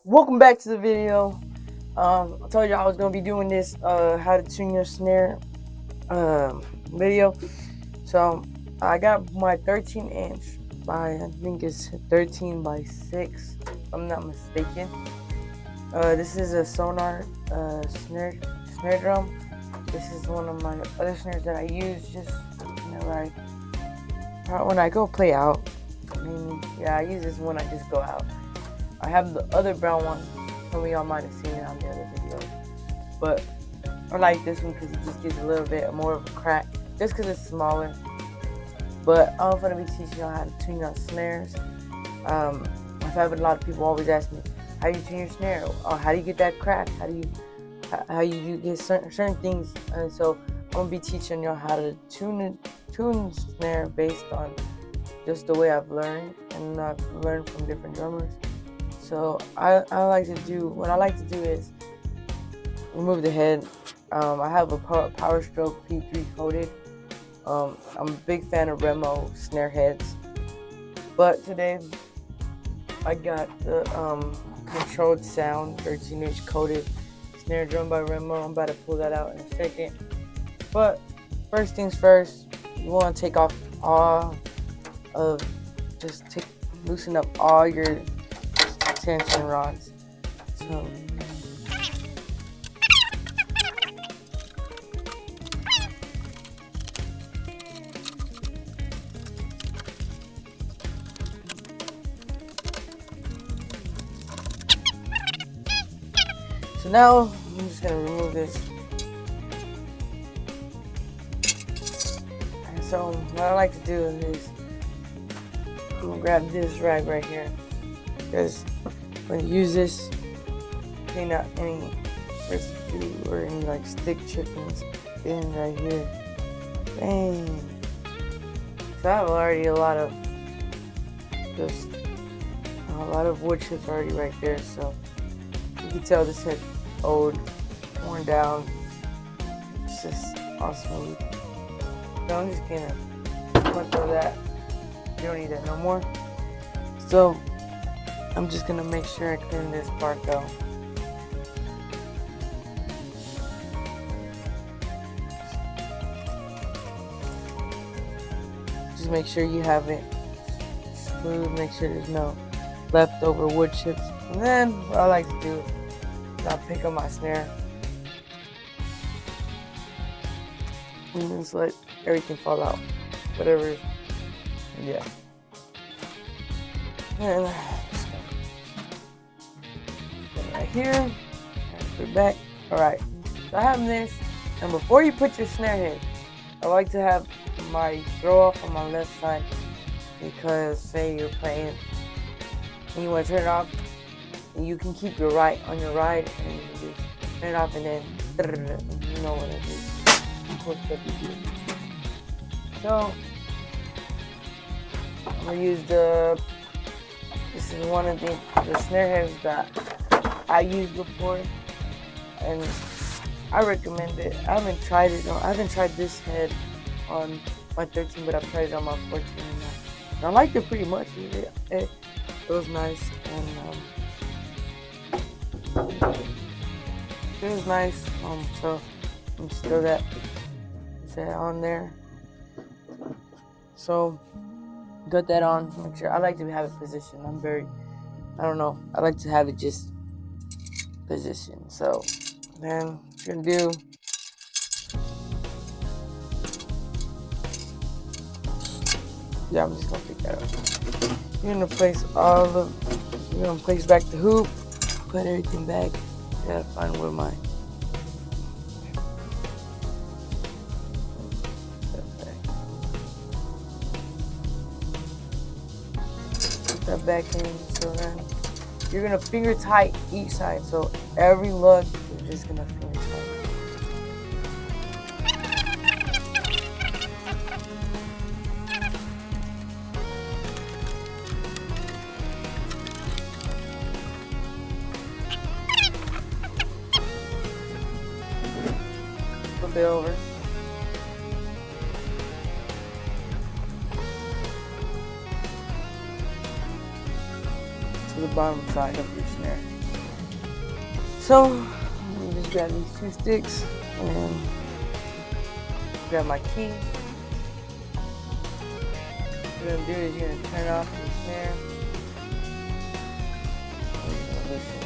Welcome back to the video. I told you I was gonna be doing this how to tune your snare video. So I got my 13" by, I think it's 13 by 6, if I'm not mistaken. This is a sonor snare drum. This is one of my other snares that I use just whenever when I go play out. I use this when I just go out. I have the other brown one. Some of y'all might have seen it on the other video, but I like this one because it just gives a little bit more of a crack, just because it's smaller. But I'm gonna be teaching y'all how to tune your snares. I've had a lot of people always ask me, how do you tune your snare? Or how do you get that crack? How do you get certain things? And so I'm gonna be teaching y'all how to tune snare based on just the way I've learned, and I've learned from different drummers. So what I like to do is remove the head. I have a Power Stroke P3 coated. I'm a big fan of Remo snare heads, but today I got the Controlled Sound 13" coated snare drum by Remo. I'm about to pull that out in a second. But first things first, you want to take off loosen up all your tension rods. So now I'm just gonna remove this. And so what I like to do is I'm gonna grab this rag right here, because when you use this, clean out any residue or any like stick chippings in right here. Bang! So I have already a lot of wood chips already right there. So you can tell this head old, worn down. It's just awesome. So I'm just gonna throw that. You don't need that no more. So I'm just gonna make sure I clean this part though. Just make sure you have it smooth, make sure there's no leftover wood chips. And then what I like to do is I'll pick up my snare and just let everything fall out. Whatever. Yeah. And right here, put it back. Alright, so I have this, and before you put your snare head, I like to have my throw off on my left side, because say you're playing and you want to turn it off, and you can keep your right on your right, and you can just turn it off, and then you know what it is. So I'm gonna use this is one of the snare heads that I used before, and I recommend it. I haven't tried this head on my 13, but I've tried it on my 14. And I liked it pretty much. It was nice, and it was nice. So I'm just throw that on there. So got that on. Make sure, I like to have it positioned. I like to have it just positioned. So then what you're gonna do, I'm just gonna pick that up. You're gonna place back the hoop, put everything back. Gotta find where my that back in. So then you're gonna finger tight each side. So every lug you're just gonna finger tight. Flip it over. To the bottom side of your snare. So you just grab these 2 sticks and grab my key. What you're gonna do is you're gonna turn off the snare. And you're gonna listen.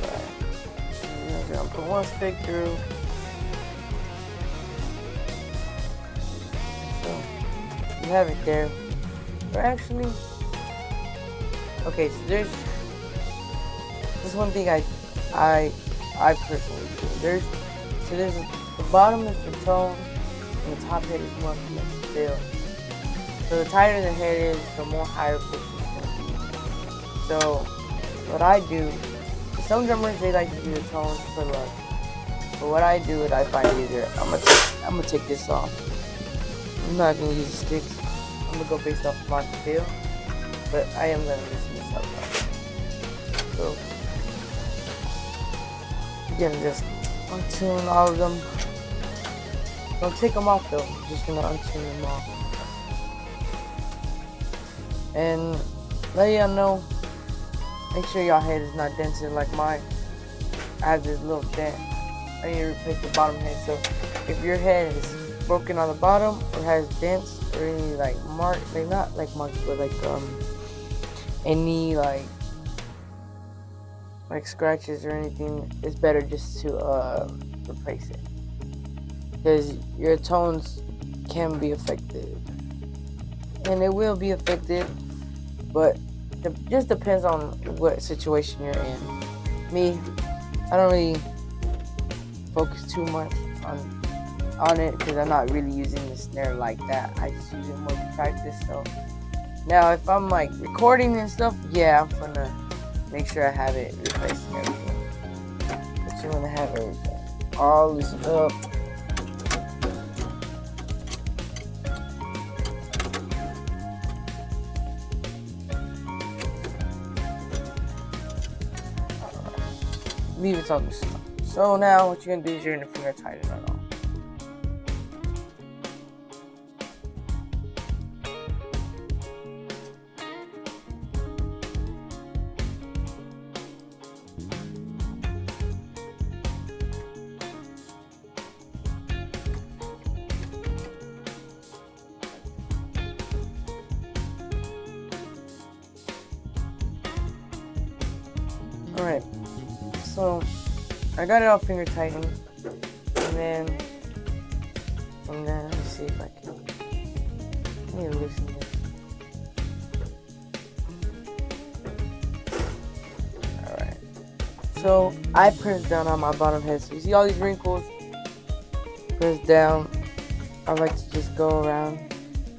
Alright. You're gonna put 1 stick through. You have it there. Or actually, okay, so there's one thing I personally do. There's the bottom is the tone and the top head is more for the feel. So the tighter the head is, the more higher pitch it's gonna be. So what I do, some drummers they like to do the tones for love. But what I do is I find easier. I'm gonna take this off. I'm not gonna use the sticks. I'm gonna go based off of my feel, but I am gonna listen this up. So you're gonna just untune all of them. Don't take them off though. I'm just gonna untune them off. And let y'all know. Make sure y'all head is not dented like mine. I have this little dent. I need to replace the bottom head. So if your head is broken on the bottom or has dents or any like mark, like not like marks, but like any like scratches or anything, it's better just to replace it, because your tones can be affected, and it will be affected, but it just depends on what situation you're in. Me, I don't really focus too much on it because I'm not really using the snare like that. I just use it more to practice. So now if I'm like recording and stuff, yeah, I'm gonna make sure I have it replaced and everything. But you wanna have everything all loosened up. Leave it on this. So now what you're gonna do is you're gonna finger tighten it on. Alright, so I got it all finger tightened, and then let me see if I can. I need to loosen this. Alright, so I press down on my bottom head. So you see all these wrinkles? Press down. I like to just go around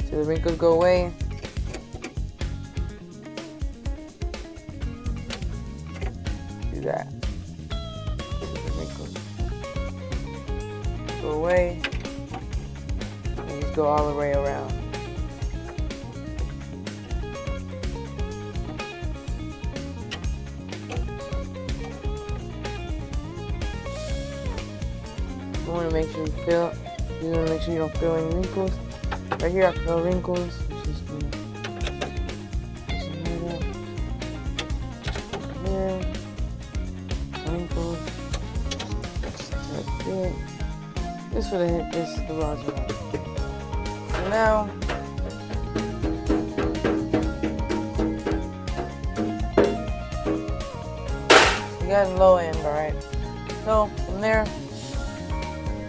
till the wrinkles go away. Do that. Go away, and just go all the way around. You want to make sure you want to make sure you don't feel any wrinkles. Right here I feel wrinkles. Just there. Wrinkles. That's it. This would have hit this the rods around. So now you got a low end, alright. So from there,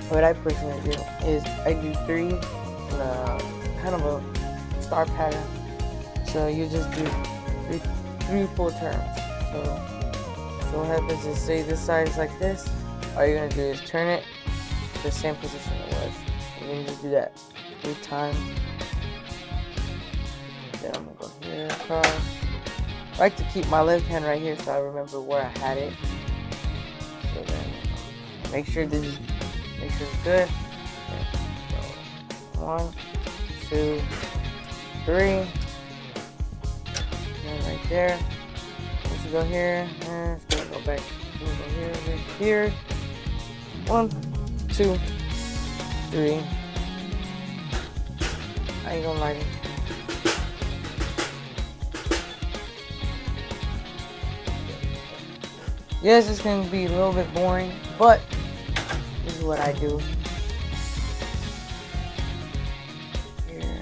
what I personally do is I do 3 in a kind of a star pattern. So you just do three full terms. So what happens is, say this side is like this, all you're gonna do is turn it to the same position it was, and then you just do that 3 times. Then I'm gonna go here across. I like to keep my left hand right here so I remember where I had it. So then make sure it's good. Okay. So 1, 2, 3, and right there. to go here, and it's gonna go back. It's gonna go here, right here. 1, 2, 3. I ain't gonna lie to you. Yes, it's gonna be a little bit boring, but this is what I do. Here.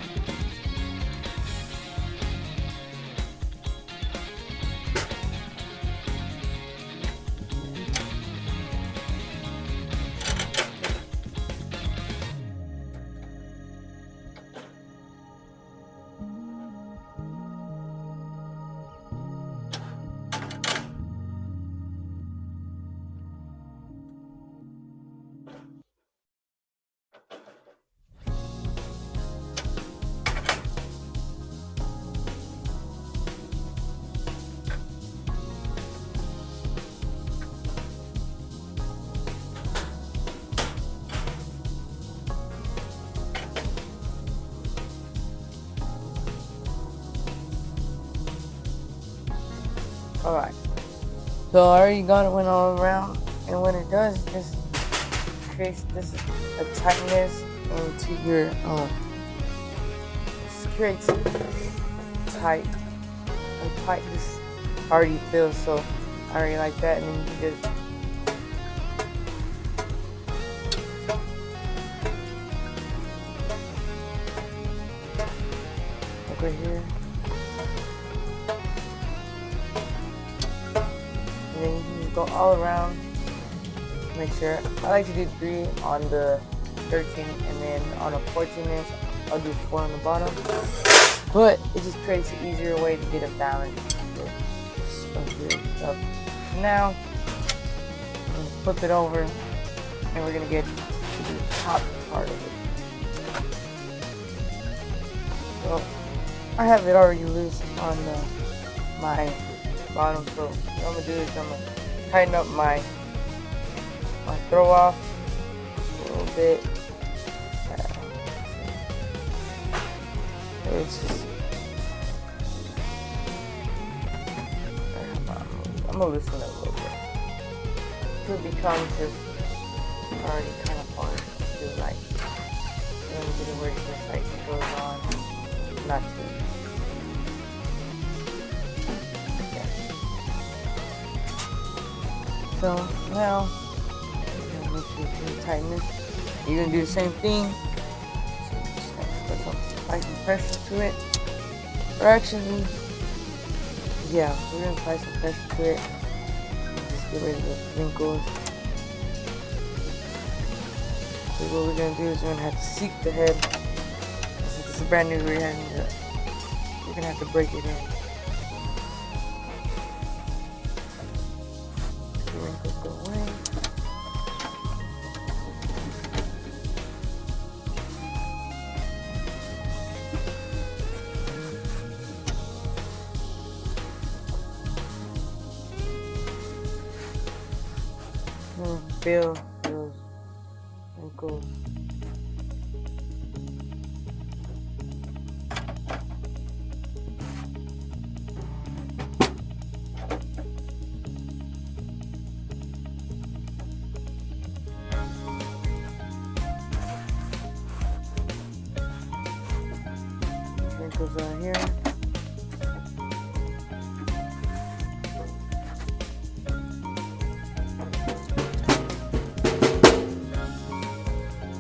Alright, so I already got it went all around, and when it does, it just creates this a tightness into your just creates tight, a tight this already feels, so I already like that. And then you just over here. And then you can just go all around. Make sure. I like to do 3 on the 13, and then on a 14-inch, I'll do 4 on the bottom. But it just creates an easier way to get a balance of your stuff. Now, I'm gonna flip it over, and we're gonna get to the top part of it. So I have it already loose on my bottom, so what I'm gonna do is I'm gonna tighten up my throw off a little bit. It's just I'm gonna loosen it a little bit. It becomes just already kind of hard to like. Let me get it where it just like goes on, not too. So now, make sure you tighten this. You're gonna do the same thing. So just put some apply some pressure to it. Or actually, yeah, we're gonna apply some pressure to it. Just get rid of the wrinkles. So what we're gonna do is we're gonna have to seek the head. Since this is brand new, we're gonna have to break it in. Go away. Feel those wrinkles. Wrinkles on here.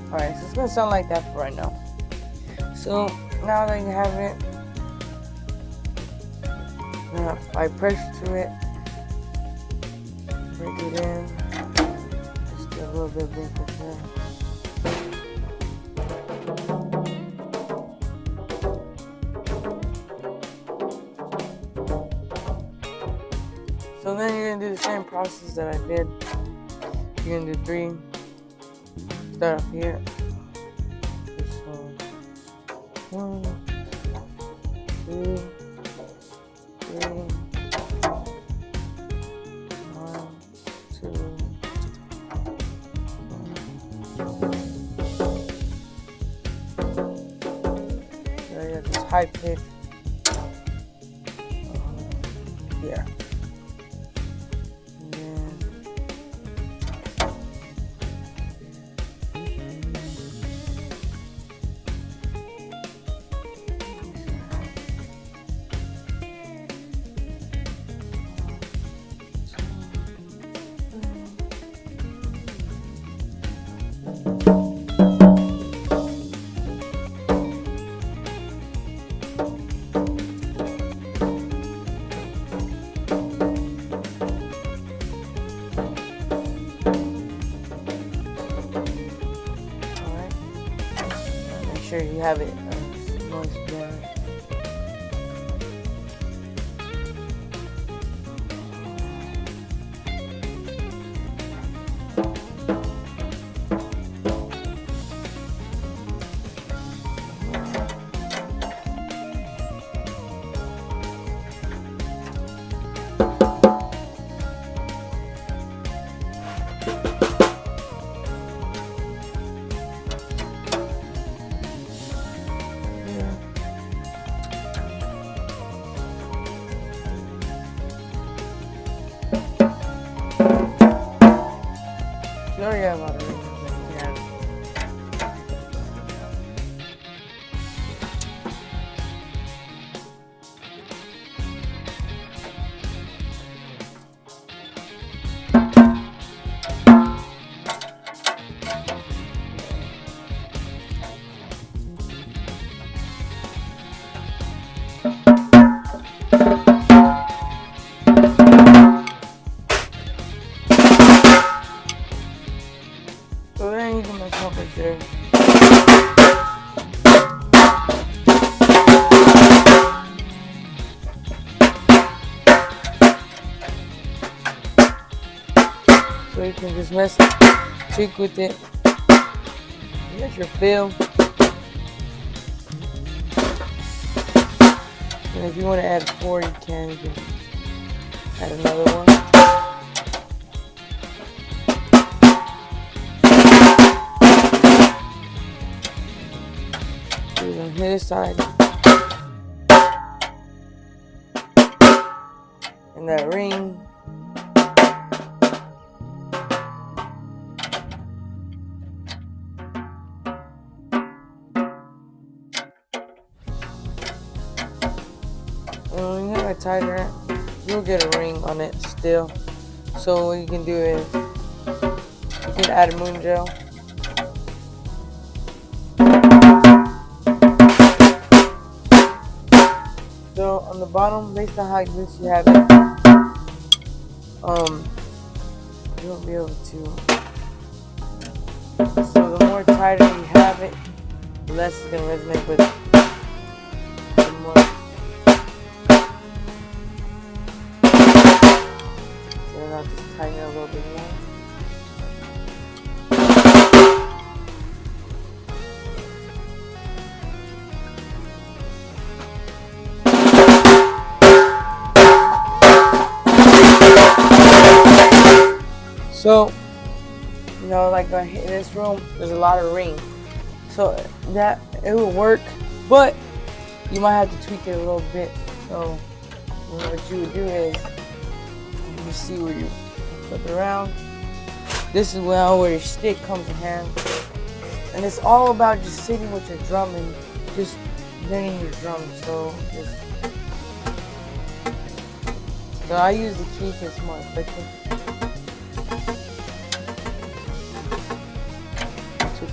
Alright, so it's gonna sound like that for right now. So now that you have it, I'm gonna apply pressure to it, break it in, just get a little bit of wrinkles here. So then you're gonna do the same process that I did. You're gonna do 3. Start off here. This one. 1, 2, 3. 1, 2. So you got this high pitch. Yeah. you have it noise down. You already have a lot of rings, but you can add so then you can mess up right there. So you can just tweak with it. Get your feel. And if you want to add 4, you can add another one. On his side, and that ring. And when you have it tighter, you'll get a ring on it still. So what you can do is you can add a moon gel. So on the bottom, based on how loose you have it, you won't be able to. So the more tighter you have it, the less it's gonna resonate with the more. Then I'll just tighten it a little bit more. So, you know, like in this room, there's a lot of ring. So that it will work, but you might have to tweak it a little bit. So what you would do is, you see where you flip it around. This is where your stick comes in hand. And it's all about just sitting with your drum and just learning your drum. So I use the key because it's more effective.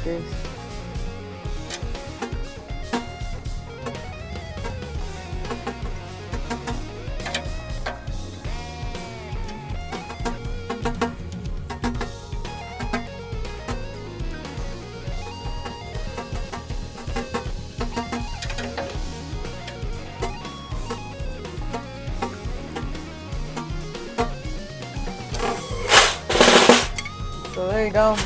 This. So there you go.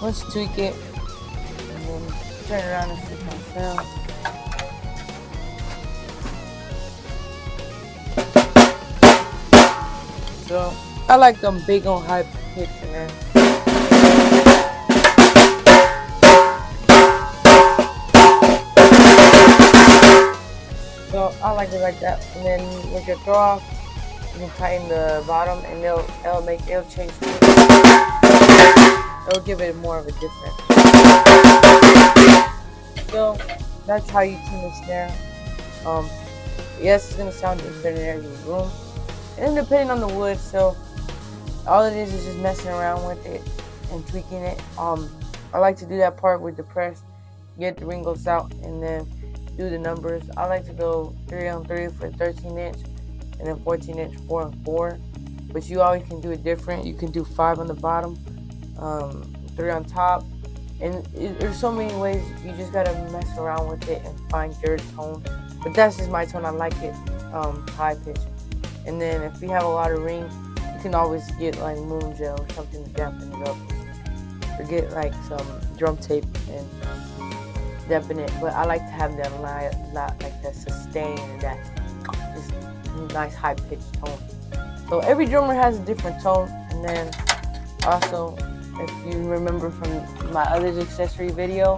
Once you tweak it, and then turn it around and see how it sounds. So I like them big on high pitch, man. So I like it like that. And then with your throw off, you can tighten the bottom, and it'll change. It'll give it more of a difference. So that's how you tune the snare. Yes, it's gonna sound different in every room, and depending on the wood. So all it is just messing around with it and tweaking it. I like to do that part with the press, get the ringles out, and then do the numbers. I like to go 3-on-3 for 13-inch, and then 14-inch 4-on-4. But you always can do it different. You can do 5 on the bottom, 3 on top, And there's so many ways. You just gotta mess around with it and find your tone. But that's just my tone. I like it high pitch. And then if you have a lot of ring, you can always get like moon gel or something to dampen it up. Or get like some drum tape and dampen it. But I like to have that like that sustain and that just nice high pitched tone. So every drummer has a different tone. And then also, if you remember from my other accessory video,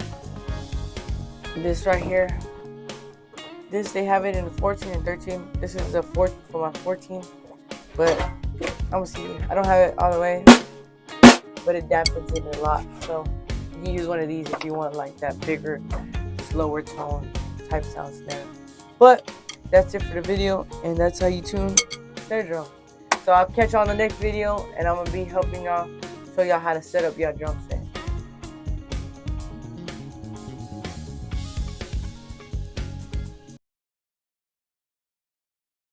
this right here, this they have it in 14 and 13. This is the 4th for my 14, but I'm gonna see. I don't have it all the way, but it dampens it a lot. So you can use one of these if you want like that bigger, slower tone type sound snare. But that's it for the video, and that's how you tune snare drum. So I'll catch you on the next video, and I'm gonna be helping y'all, show y'all how to set up your drum set.